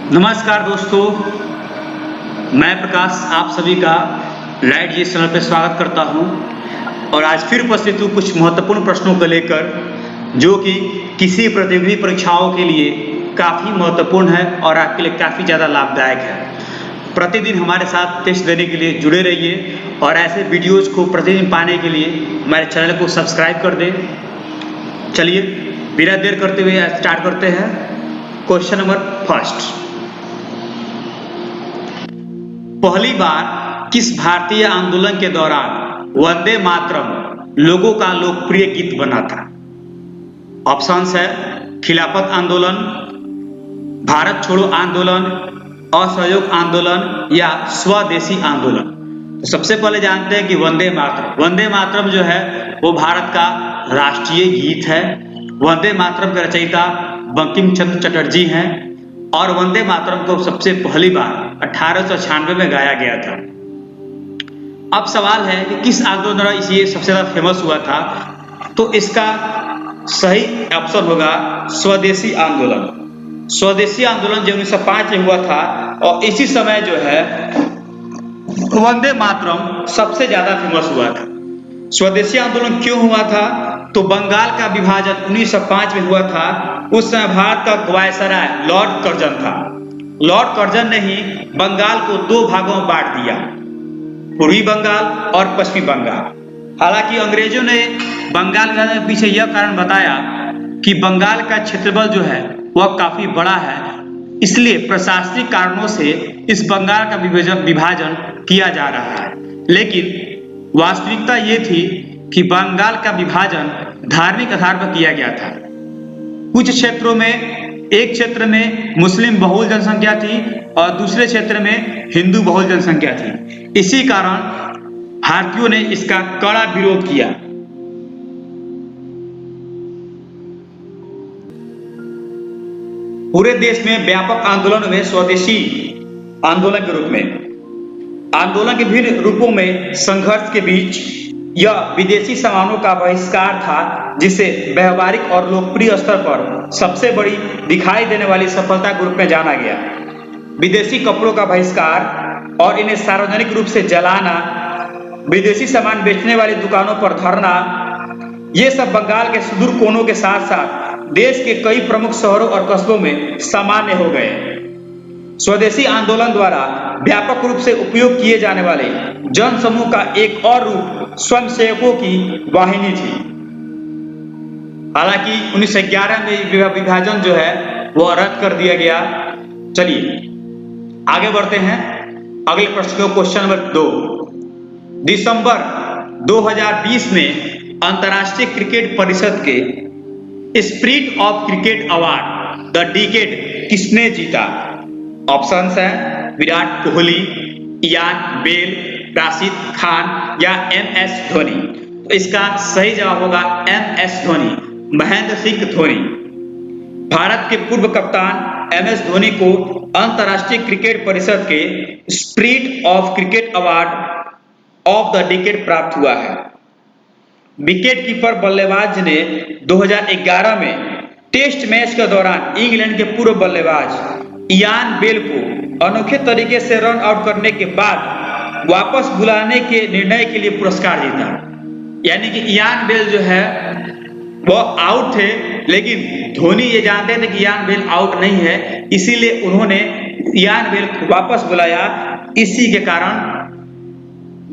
नमस्कार दोस्तों, मैं प्रकाश आप सभी का लाइट जी चैनल पर स्वागत करता हूं और आज फिर उपस्थित हूं कुछ महत्वपूर्ण प्रश्नों को लेकर जो कि किसी प्रतियोगी परीक्षाओं के लिए काफ़ी महत्वपूर्ण है और आपके लिए काफ़ी ज़्यादा लाभदायक है। प्रतिदिन हमारे साथ टेस्ट देने के लिए जुड़े रहिए और ऐसे वीडियोज़ को प्रतिदिन पाने के लिए हमारे चैनल को सब्सक्राइब कर दें। चलिए बिना देर करते हुए स्टार्ट करते हैं। क्वेश्चन नंबर फर्स्ट, पहली बार किस भारतीय आंदोलन के दौरान वंदे मातरम लोगों का लोकप्रिय गीत बना था? ऑप्शंस है खिलाफत आंदोलन, भारत छोड़ो आंदोलन, असहयोग आंदोलन या स्वदेशी आंदोलन। तो सबसे पहले जानते हैं कि वंदे मातरम जो है वो भारत का राष्ट्रीय गीत है। वंदे मातरम के रचयिता बंकिम चंद्र चटर्जी हैं और वंदे मातरम को सबसे पहली बार 1896 में गाया गया था। अब सवाल है कि किस आंदोलन द्वारा ये सबसे ज्यादा फेमस हुआ था? तो इसका सही ऑप्शन होगा स्वदेशी आंदोलन। स्वदेशी आंदोलन जो 1905 में हुआ था और इसी समय जो है वंदे मातरम सबसे ज्यादा फेमस हुआ था। स्वदेशी आंदोलन क्यों हुआ था? तो बंगाल का विभाजन 1905 में हुआ था। उस समय भारत का वायसराय लॉर्ड कर्जन था। लॉर्ड कर्जन ने ही बंगाल को दो भागों में बांट दिया, पूर्वी बंगाल और पश्चिमी बंगाल। हालांकि अंग्रेजों ने बंगाल के पीछे यह कारण बताया कि बंगाल का क्षेत्रफल जो है वह काफी बड़ा है, इसलिए प्रशासनिक कारणों से इस बंगाल का विभाजन किया जा रहा है। लेकिन वास्तविकता ये थी कि बंगाल का विभाजन धार्मिक आधार पर किया गया था। कुछ क्षेत्रों में, एक क्षेत्र में मुस्लिम बहुल जनसंख्या थी और दूसरे क्षेत्र में हिंदू बहुल जनसंख्या थी। इसी कारण भारतीयों ने इसका कड़ा विरोध किया। पूरे देश में व्यापक आंदोलन हुए स्वदेशी आंदोलन के रूप में। आंदोलन के विभिन्न रूपों में संघर्ष के बीच यह विदेशी सामानों का बहिष्कार था, जिसे व्यवहारिक और लोकप्रिय स्तर पर सबसे बड़ी दिखाई देने वाली सफलता के रूप में जाना गया। विदेशी कपड़ों का बहिष्कार और इन्हें सार्वजनिक रूप से जलाना, विदेशी सामान बेचने वाली दुकानों पर धरना, ये सब बंगाल के सुदूर कोनों के साथ साथ देश के कई प्रमुख शहरों और कस्बों में सामान्य हो गए। स्वदेशी आंदोलन द्वारा व्यापक रूप से उपयोग किए जाने वाले जन समूह का एक और रूप स्वयंसेवकों की वाहिनी थी। हालांकि 1911 में विभाजन जो है वह रद्द कर दिया गया। चलिए आगे बढ़ते हैं अगले प्रश्न को। क्वेश्चन नंबर 2, दिसंबर 2020 में अंतर्राष्ट्रीय क्रिकेट परिषद के spirit of cricket award the decade किसने जीता? ऑप्शंस हैं विराट कोहली, इयान बेल, राशिद खान या MS धोनी। तो इसका सही जवाब होगा MS धोनी, महेंद्र सिंह धोनी। भारत के पूर्व कप्तान MS धोनी को अंतर्राष्ट्रीय क्रिकेट परिषद के spirit of cricket award of the decade प्राप्त हुआ है। विकेट कीपर बल्लेबाज ने 2011 में टेस्ट मैच के दौरान इंग्लैंड के पूर्व बल्लेबाज इयान बेल को अनोखे तरीके से रन आउट करने के बाद वापस बुलाने के निर्णय के लिए पुरस्कार जीता। यानी कि इयान बेल जो है वह आउट थे, लेकिन धोनी ये जानते थे कि इयान बेल आउट नहीं है, इसीलिए उन्होंने इयान बेल को वापस बुलाया। इसी के कारण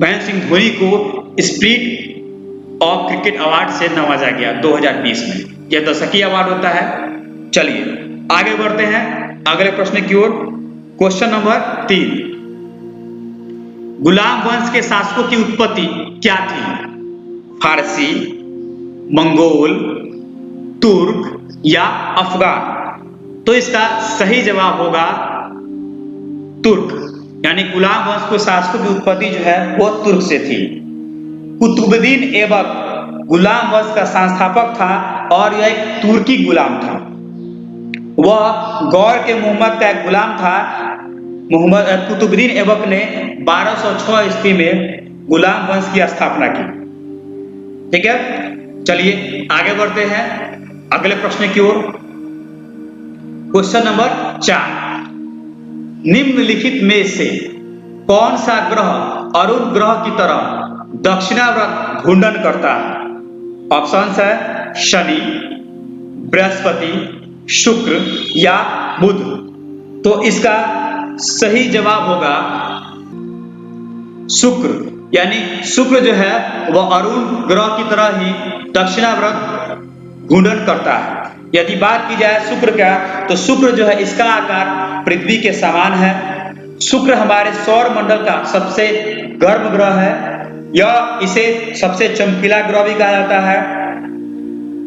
महेंद्र सिंह धोनी को स्पिरिट ऑफ क्रिकेट अवार्ड से नवाजा गया 2020 में। यह दशकीय अवार्ड होता है। चलिए आगे बढ़ते हैं अगले प्रश्न की ओर। क्वेश्चन नंबर 3, गुलाम वंश के शासकों की उत्पत्ति क्या थी? फारसी, मंगोल, तुर्क या अफगान? तो इसका सही जवाब होगा तुर्क। यानी गुलाम वंश के शासकों की उत्पत्ति जो है वह तुर्क से थी। कुतुबुद्दीन ऐबक गुलाम वंश का संस्थापक था और यह एक तुर्की गुलाम था। वह गौर के मोहम्मद का एक गुलाम था। कुतुबुद्दीन ऐबक ने 1206 ईस्वी में गुलाम वंश की स्थापना की। ठीक है, चलिए आगे बढ़ते हैं अगले प्रश्न की ओर। क्वेश्चन नंबर 4, निम्नलिखित में से कौन सा ग्रह अरुण ग्रह की तरह दक्षिणावर्त घूर्णन करता है? ऑप्शन है शनि, बृहस्पति, शुक्र या बुध। तो इसका सही जवाब होगा शुक्र, यानी शुक्र जो है वह अरुण ग्रह की तरह ही दक्षिणावर्त घूर्णन करता है। यदि बात की जाए शुक्र का, तो शुक्र जो है इसका आकार पृथ्वी के समान है। शुक्र हमारे सौर मंडल का सबसे गर्म ग्रह है। यह इसे सबसे चमकीला ग्रह भी कहा जाता है।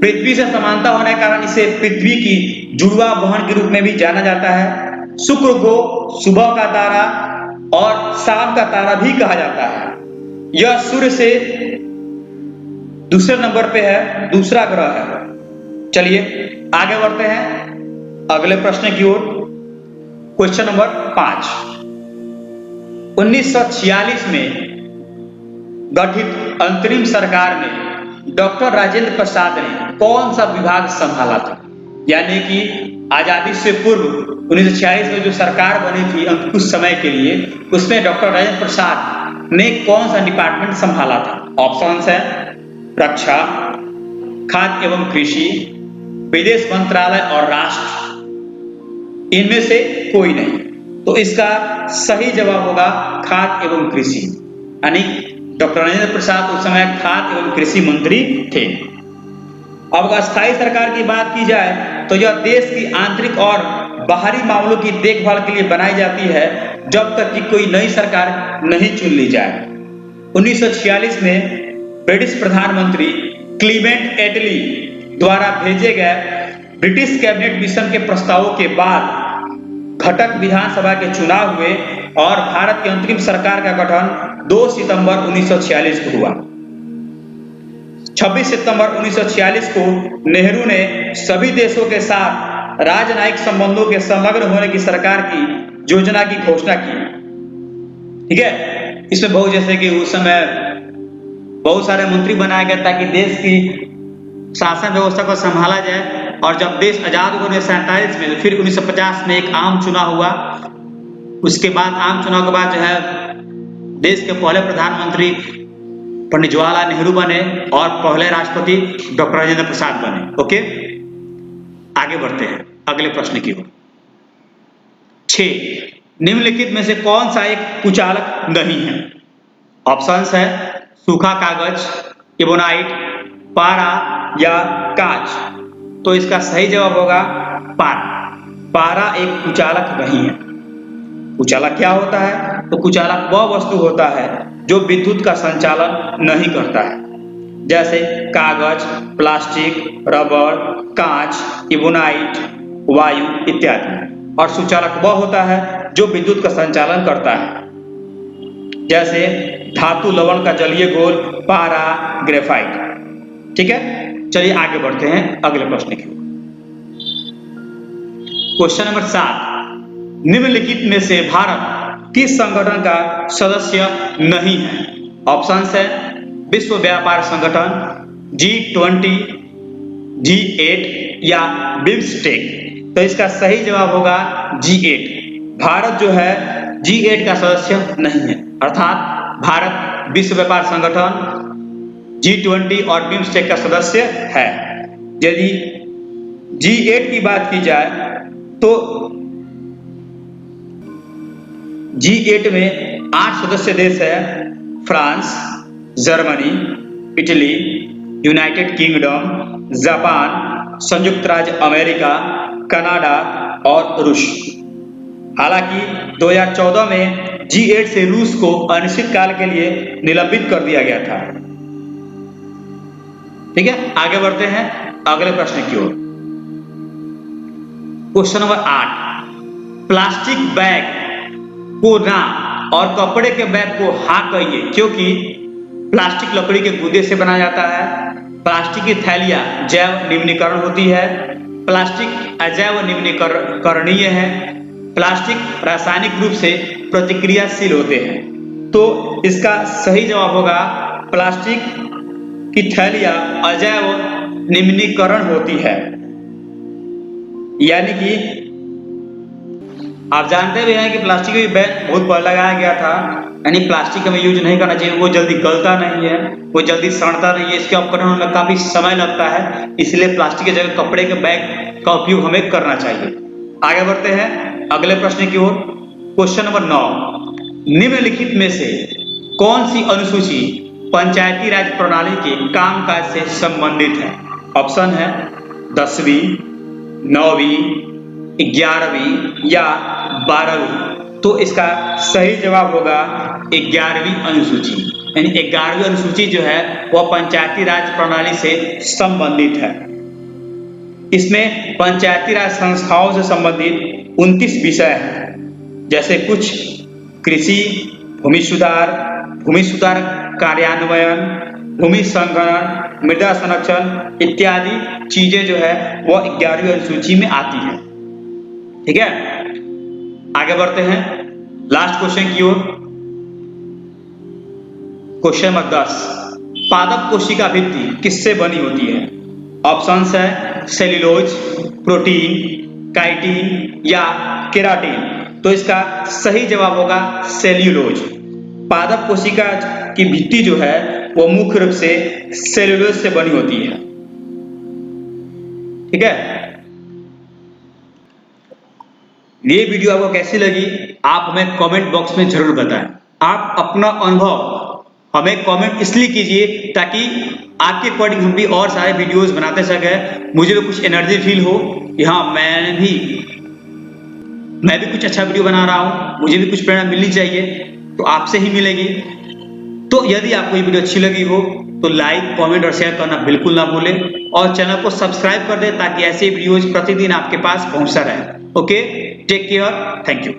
पृथ्वी से समानता होने के कारण इसे पृथ्वी की जुड़वा बहन के रूप में भी जाना जाता है। शुक्र को सुबह का तारा और शाम का तारा भी कहा जाता है। यह सूर्य से दूसरे नंबर पे है, दूसरा ग्रह है। चलिए आगे बढ़ते हैं अगले प्रश्न की ओर। Question number 5। 1946 में गठित अंतरिम सरकार में डॉक्टर राजेंद्र प्रसाद ने कौन सा विभाग संभाला था? यानी कि आजादी से पूर्व 1946 में जो सरकार बनी थी कुछ समय के लिए, उसमें डॉक्टर राजेंद्र प्रसाद ने कौन सा डिपार्टमेंट संभाला था? ऑप्शन है रक्षा, खाद्य एवं कृषि, विदेश मंत्रालय और राष्ट्र। इनमें से कोई नहीं। तो इसका सही जवाब होगा खाद्य एवं कृषि, यानी डॉक्टर राजेंद्र प्रसाद उस समय खाद्य एवं कृषि मंत्री थे। अब अस्थायी सरकार की बात की जाए तो यह देश की आंतरिक और बाहरी मामलों की देखभाल के लिए बनाई जाती है जब तक कि कोई नई सरकार नहीं चुन ली जाए। 1946 में ब्रिटिश प्रधानमंत्री क्लीमेंट एटली द्वारा भेजे गए ब्रिटिश कैबिनेट मिशन के प्रस्तावों के बाद घटक विधानसभा के चुनाव हुए और भारत की अंतरिम सरकार का गठन 2 सितंबर 1946 को हुआ। 26 सितंबर 1946 को नेहरू ने सभी देशों के साथ राजनयिक संबंधों के संलग्न होने की सरकार की योजना की घोषणा की। ठीक है, इसमें बहुत जैसे कि उस समय बहुत सारे मंत्री बनाए गए ताकि देश की शासन व्यवस्था को संभाला जाए। और जब देश आजाद हुआ 1947 में, फिर 1950 में एक आम चुनाव हुआ। उसके बाद आम चुनाव के बाद जो है देश के पहले प्रधानमंत्री पंडित जवाहरलाल नेहरू बने और पहले राष्ट्रपति डॉक्टर राजेंद्र प्रसाद बने। ओके, आगे बढ़ते हैं अगले प्रश्न की ओर। 6 निम्नलिखित में से कौन सा एक कुचालक नहीं है? ऑप्शंस है सूखा कागज, इबोनाइट, पारा या कांच। तो इसका सही जवाब होगा पारा। पारा एक कुचालक नहीं है। कुचालक क्या होता है? तो कुचालक वह वस्तु होता है जो विद्युत का संचालन नहीं करता है, जैसे कागज, प्लास्टिक, रबड़, कांच, इबोनाइट, वायु इत्यादि। और सुचालक वह होता है जो विद्युत का संचालन करता है, जैसे धातु लवण का जलीय घोल, पारा, ग्रेफाइट। ठीक है, चलिए आगे बढ़ते हैं अगले प्रश्न की ओर। Question number 7। निम्नलिखित में से भारत किस संगठन का सदस्य नहीं है? ऑप्शंस है विश्व व्यापार संगठन, G20, G8 या बिम्स्टेक। तो इसका सही जवाब होगा G8। भारत जो है G8 का सदस्य नहीं है, अर्थात भारत विश्व व्यापार संगठन, G20 और बिम्स्टेक का सदस्य है। यदि G8 की बात की जाए तो G8 में 8 सदस्य देश है: France, Germany, Italy, United kingdom, Japan, संयुक्त राज्य अमेरिका, कनाडा और रूस। हालांकि 2014 में G8 से रूस को अनिश्चित काल के लिए निलंबित कर दिया गया था। ठीक है, आगे बढ़ते हैं अगले प्रश्न की ओर। Question number 8। प्लास्टिक बैग को ना और कपड़े के बैग को हाँ कहिए, क्योंकि प्लास्टिक लकड़ी के गुदे से बनाया जाता है। प्लास्टिक की थैलियां जैव निम्नीकरण होती है। प्लास्टिक अजैव निम्नीकरणीय है। प्लास्टिक रासायनिक रूप से प्रतिक्रियाशील होते हैं। तो इसका सही जवाब होगा प्लास्टिक की थैलियां अजैव निम्नीकरण होती है, यानी कि आप जानते भी हैं कि प्लास्टिक का बैन बहुत पहले लगाया गया था, यानी प्लास्टिक हमें यूज नहीं करना चाहिए, वो जल्दी गलता नहीं है, वो जल्दी सड़ता नहीं है, इसके उपकरण में काफी समय लगता है, इसलिए प्लास्टिक की जगह कपड़े के बैग का उपयोग हमें करना चाहिए। आगे बढ़ते हैं अगले प्रश्न की ओर। क्वेश्चन नंबर 9, निम्नलिखित में से कौन सी अनुसूची पंचायती राज प्रणाली के कामकाज से संबंधित है? ऑप्शन है 10वीं, 9वीं, 11वीं या 12वीं। तो इसका सही जवाब होगा 11वीं अनुसूची, यानी 11वीं अनुसूची जो है वह पंचायती राज प्रणाली से संबंधित है। इसमें पंचायती राज संस्थाओं से संबंधित 29 विषय हैं, जैसे कुछ कृषि, भूमि सुधार कार्यान्वयन, भूमि संगणन, मृदा संरक्षण इत्यादि चीजें जो है वह 11वीं अनुसूची में आती है। ठीक है, आगे बढ़ते हैं लास्ट क्वेश्चन की ओर। क्वेश्चन नंबर 10, पादप कोशिका भित्ति किससे बनी होती है? ऑप्शंस है सेल्यूलोज, प्रोटीन, काइटिन या केराटिन। तो इसका सही जवाब होगा सेल्यूलोज। पादप कोशिका की भित्ति जो है वो मुख्य रूप से सेल्यूलोज से बनी होती है। ठीक है, ये वीडियो आपको कैसी लगी आप हमें कमेंट बॉक्स में जरूर बताएं। आप अपना अनुभव हमें कमेंट इसलिए कीजिए ताकि आपके अकॉर्डिंग हम भी और सारे वीडियोस बनाते सके, मुझे भी कुछ एनर्जी फील हो, हाँ मैं भी कुछ अच्छा वीडियो बना रहा हूँ, मुझे भी कुछ प्रेरणा मिलनी चाहिए, तो आपसे ही मिलेगी। तो यदि आपको ये वीडियो अच्छी लगी हो तो लाइक, कमेंट और शेयर करना बिल्कुल ना भूलें और चैनल को सब्सक्राइब कर दें ताकि ऐसे वीडियोज प्रतिदिन आपके पास पहुंचता रहे। Okay, take care, thank you.